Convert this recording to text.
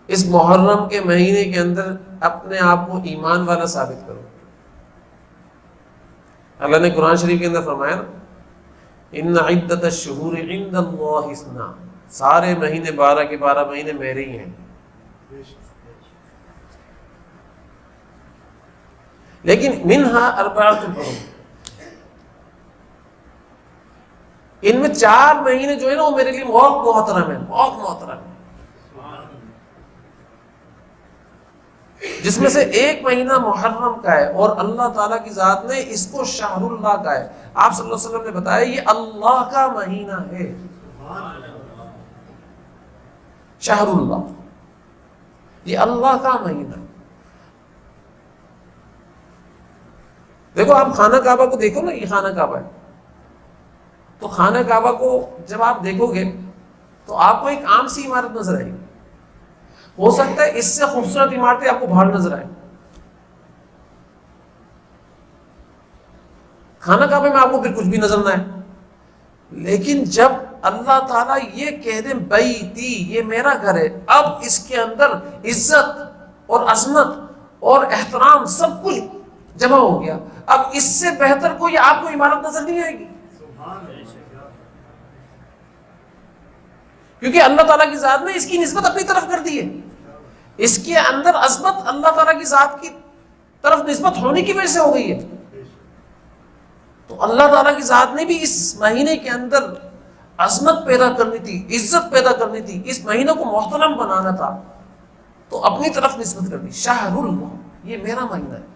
اس محرم کے مہینے کے اندر اپنے آپ کو ایمان والا ثابت کرو. اللہ نے قرآن شریف کے اندر فرمایا نا ان عدت الشہور عند اللہ 12، سارے مہینے 12 کے 12 مہینے میرے ہی ہیں. لیکن منہا اربعۃ حرم، ان میں 4 مہینے جو ہے نا وہ میرے لیے بہت محترم ہے، بہت محترم ہے. جس میں سے ایک مہینہ محرم کا ہے اور اللہ تعالیٰ کی ذات نے اس کو شہر اللہ کا ہے. آپ صلی اللہ علیہ وسلم نے بتایا یہ اللہ کا مہینہ ہے، شہر اللہ، یہ اللہ کا مہینہ ہے. دیکھو آپ خانہ کعبہ کو دیکھو نا، یہ خانہ کعبہ ہے، تو خانہ کعبہ کو جب آپ دیکھو گے تو آپ کو ایک عام سی عمارت نظر آئے گی. ہو سکتا ہے اس سے خوبصورت عمارتیں آپ کو باہر نظر آئیں. خانہ کعبہ میں آپ کو پھر کچھ بھی نظر نہ آئے، لیکن جب اللہ تعالیٰ یہ کہہ دیں بیتی، یہ میرا گھر ہے، اب اس کے اندر عزت اور عظمت اور احترام سب کچھ جمع ہو گیا. اب اس سے بہتر کوئی آپ کو عمارت نظر نہیں آئے گی، کیونکہ اللہ تعالیٰ کی ذات نے اس کی نسبت اپنی طرف کر دی ہے. اس کے اندر عظمت اللہ تعالیٰ کی ذات کی طرف نسبت ہونے کی وجہ سے ہو گئی ہے. تو اللہ تعالیٰ کی ذات نے بھی اس مہینے کے اندر عظمت پیدا کرنی تھی، عزت پیدا کرنی تھی، اس مہینے کو محترم بنانا تھا، تو اپنی طرف نسبت کر دی. شہر اللہ، یہ میرا مہینہ ہے.